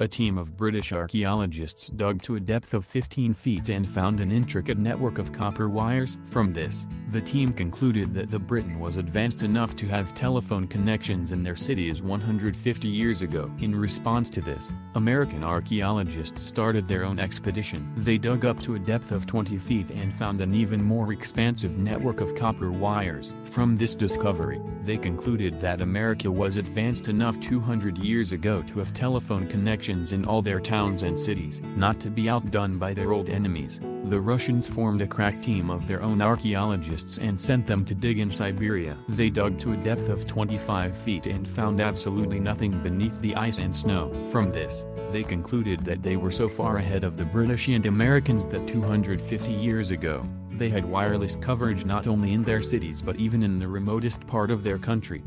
A team of British archaeologists dug to a depth of 15 feet and found an intricate network of copper wires. From this, the team concluded that the Britain was advanced enough to have telephone connections in their cities 150 years ago. In response to this, American archaeologists started their own expedition. They dug up to a depth of 20 feet and found an even more expansive network of copper wires. From this discovery, they concluded that America was advanced enough 200 years ago to have telephone connections in all their towns and cities. Not to be outdone by their old enemies, the Russians formed a crack team of their own archaeologists and sent them to dig in Siberia. They dug to a depth of 25 feet and found absolutely nothing beneath the ice and snow. From this, they concluded that they were so far ahead of the British and Americans that 250 years ago, they had wireless coverage not only in their cities but even in the remotest part of their country.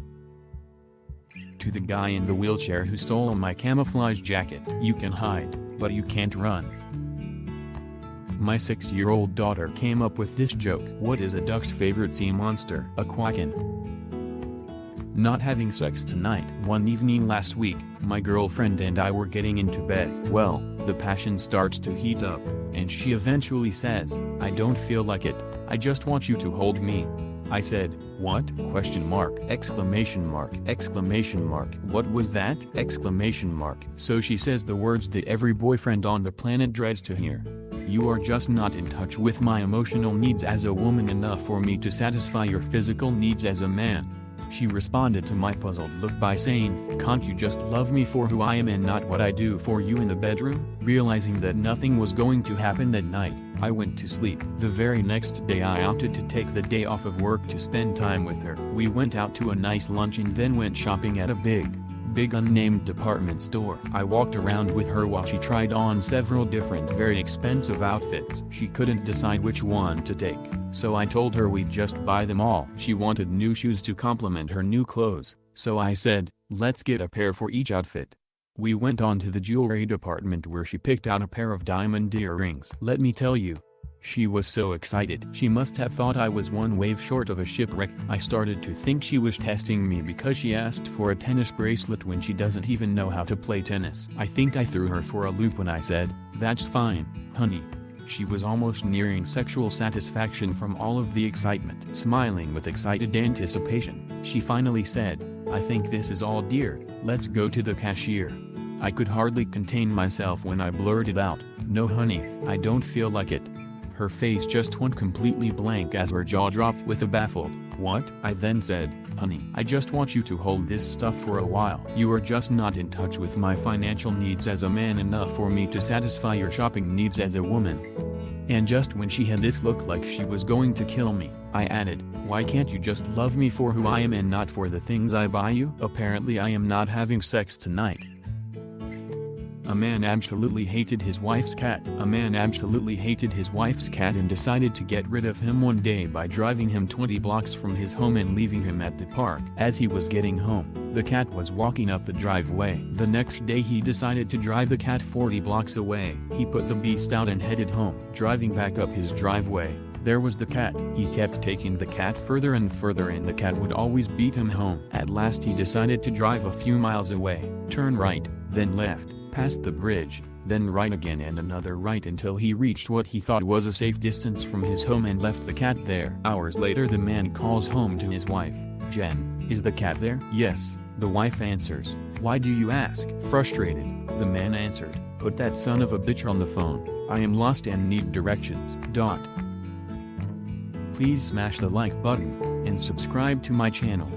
To the guy in the wheelchair who stole my camouflage jacket: you can hide, but you can't run. My 6-year-old daughter came up with this joke. What is a duck's favorite sea monster? A quacken. Not having sex tonight. One evening last week, my girlfriend and I were getting into bed. Well, the passion starts to heat up, and she eventually says, "I don't feel like it, I just want you to hold me." I said, "What? Question mark, exclamation mark, exclamation mark. What was that? Exclamation mark." So she says the words that every boyfriend on the planet dreads to hear. "You are just not in touch with my emotional needs as a woman enough for me to satisfy your physical needs as a man." She responded to my puzzled look by saying, "Can't you just love me for who I am and not what I do for you in the bedroom?" Realizing that nothing was going to happen that night, I went to sleep. The very next day I opted to take the day off of work to spend time with her. We went out to a nice lunch and then went shopping at a big unnamed department store. I walked around with her while she tried on several different very expensive outfits. She couldn't decide which one to take, so I told her we'd just buy them all. She wanted new shoes to complement her new clothes, so I said, "Let's get a pair for each outfit." We went on to the jewelry department where she picked out a pair of diamond earrings. Let me tell you, she was so excited. She must have thought I was one wave short of a shipwreck. I started to think she was testing me because she asked for a tennis bracelet when she doesn't even know how to play tennis. I think I threw her for a loop when I said, "That's fine, honey." She was almost nearing sexual satisfaction from all of the excitement. Smiling with excited anticipation, she finally said, "I think this is all, dear, let's go to the cashier." I could hardly contain myself when I blurted out, "No honey, I don't feel like it." Her face just went completely blank as her jaw dropped with a baffled, "What?" I then said, "Honey, I just want you to hold this stuff for a while. You are just not in touch with my financial needs as a man enough for me to satisfy your shopping needs as a woman." And just when she had this look like she was going to kill me, I added, "Why can't you just love me for who I am and not for the things I buy you?" Apparently I am not having sex tonight. A man absolutely hated his wife's cat. A man absolutely hated his wife's cat and decided to get rid of him one day by driving him 20 blocks from his home and leaving him at the park. As he was getting home, the cat was walking up the driveway. The next day he decided to drive the cat 40 blocks away. He put the beast out and headed home. Driving back up his driveway, there was the cat. He kept taking the cat further and further and the cat would always beat him home. At last he decided to drive a few miles away, turn right, then left, past the bridge, then right again and another right until he reached what he thought was a safe distance from his home and left the cat there. Hours later the man calls home to his wife, "Jen, is the cat there?" "Yes," the wife answers. "Why do you ask?" Frustrated, the man answered, "Put that son of a bitch on the phone. I am lost and need directions." Please smash the like button, and subscribe to my channel.